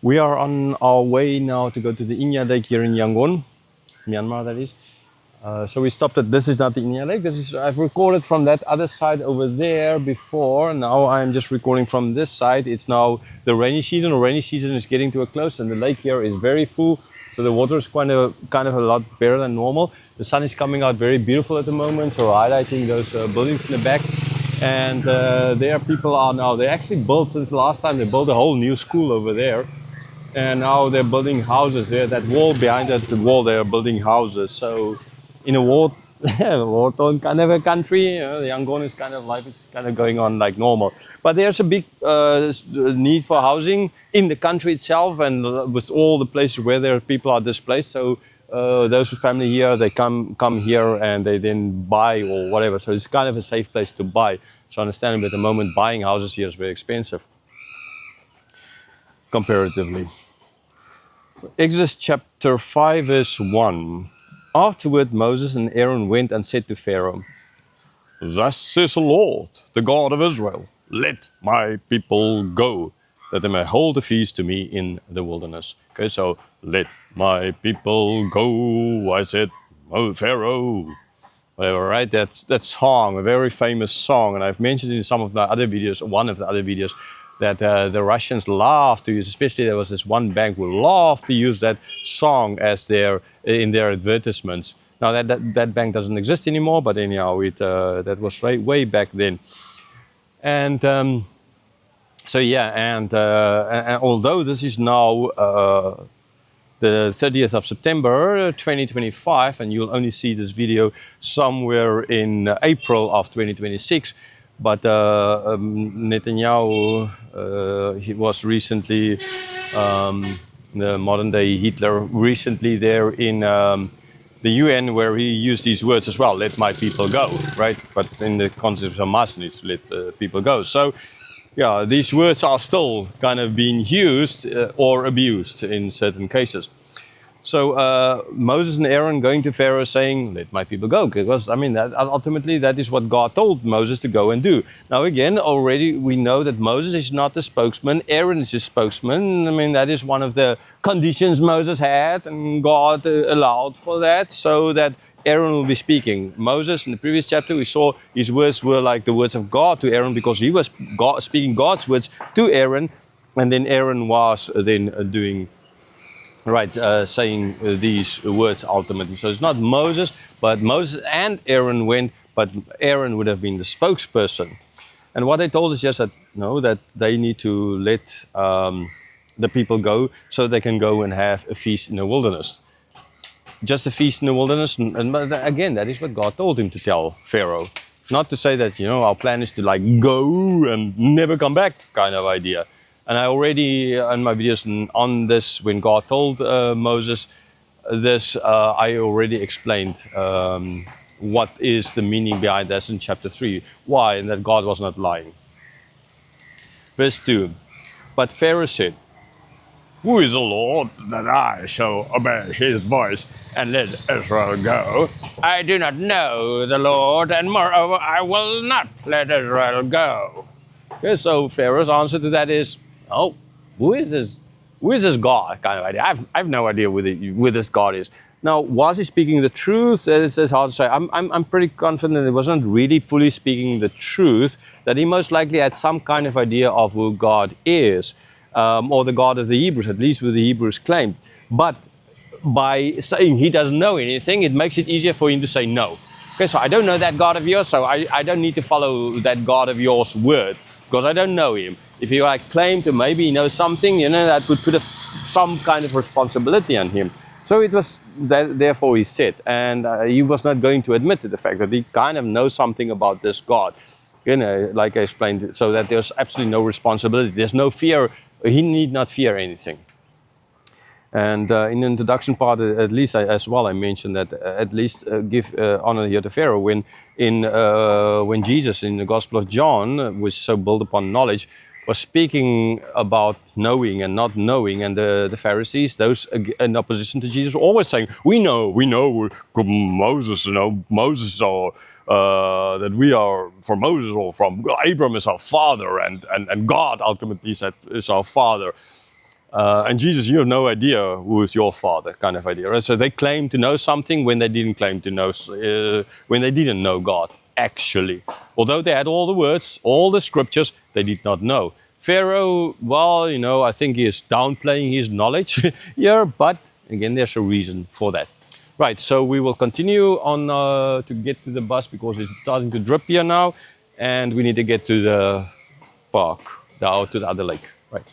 We are on our way now to go to the Inya Lake here in Yangon, Myanmar that is. So we stopped at, this is not the Inya Lake, I've recorded from that other side over there before. Now I'm just recording from this side. It's now the rainy season. The rainy season is getting to a close and the lake here is very full. So the water is kind of a lot better than normal. The sun is coming out very beautiful at the moment, so highlighting those buildings in the back. And there people are now, they actually built, since last time, they built a whole new school over there. And now they're building houses there. That wall behind that wall, they are building houses. So in a war-torn kind of a country, the Yangon is kind of life is kind of going on like normal. But there's a big need for housing in the country itself, and with all the places where there people are displaced. So those with family here, they come here and they then buy or whatever. So it's kind of a safe place to buy. So understandably, at the moment, buying houses here is very expensive comparatively. Exodus chapter 5 verse 1. Afterward Moses and Aaron went and said to Pharaoh, "Thus says the Lord, the God of Israel, let my people go, that they may hold a feast to me in the wilderness." Okay, so let my people go, I said, "Oh, Pharaoh." Whatever, right? That song, a very famous song, and I've mentioned in some of the other videos, one of the other videos, that the Russians love to use, especially there was this one bank who loved to use that song as in their advertisements. Now that bank doesn't exist anymore, but anyhow, that was way back then. And so yeah, and although this is now the 30th of September 2025, and you'll only see this video somewhere in April of 2026. But Netanyahu, he was recently, the modern day Hitler, recently there in the UN, where he used these words as well, "Let my people go," right? But in the concept of Hamas, it's "let people go." So yeah, these words are still kind of being used or abused in certain cases. So Moses and Aaron going to Pharaoh saying, "Let my people go," because I mean ultimately that is what God told Moses to go and do. Now again, already we know that Moses is not the spokesman, Aaron is his spokesman. I mean, that is one of the conditions Moses had, and God allowed for that, so that Aaron will be speaking. Moses, in the previous chapter, we saw his words were like the words of God to Aaron, because he was speaking God's words to Aaron, and then Aaron was then doing saying these words ultimately. So it's not Moses, but Moses and Aaron went, but Aaron would have been the spokesperson. And what they told us just that they need to let the people go so they can go and have a feast in the wilderness. Just a feast in the wilderness. And again, that is what God told him to tell Pharaoh. Not to say that, our plan is to like go and never come back kind of idea. And I already, in my videos on this, when God told Moses this, I already explained what is the meaning behind this in chapter 3. Why? And that God was not lying. Verse 2. But Pharaoh said, "Who is the Lord that I shall obey his voice and let Israel go? I do not know the Lord, and moreover I will not let Israel go." Okay, so Pharaoh's answer to that is, "Oh, who is this? Who is this God?" kind of idea. I've no idea who this God is. Now, was he speaking the truth? It's hard to say. I'm pretty confident he wasn't really fully speaking the truth. That he most likely had some kind of idea of who God is, or the God of the Hebrews, at least what the Hebrews claimed. But by saying he doesn't know anything, it makes it easier for him to say no. Okay, so I don't know that God of yours, so I don't need to follow that God of yours word, because I don't know him. If he claim to maybe know something, that would put some kind of responsibility on him. So it was that, therefore he said, and he was not going to admit to the fact that he kind of knows something about this God. Like I explained, so that there's absolutely no responsibility. There's no fear. He need not fear anything. And in the introduction part, at least I mentioned that at least give honor here to Pharaoh when Jesus in the Gospel of John was so built upon knowledge, was speaking about knowing and not knowing, and the Pharisees, those in opposition to Jesus, were always saying, we know Moses, Moses, or that we are from Moses, or from Abraham is our father, and God ultimately is our father. And Jesus, you have no idea who is your father, kind of idea. Right? So they claim to know something when they didn't claim to know, when they didn't know God, actually. Although they had all the words, all the scriptures, they did not know. Pharaoh, well, I think he is downplaying his knowledge here, but again, there's a reason for that. Right, so we will continue on to get to the bus because it's starting to drip here now, and we need to get to the park, to the other lake. Right.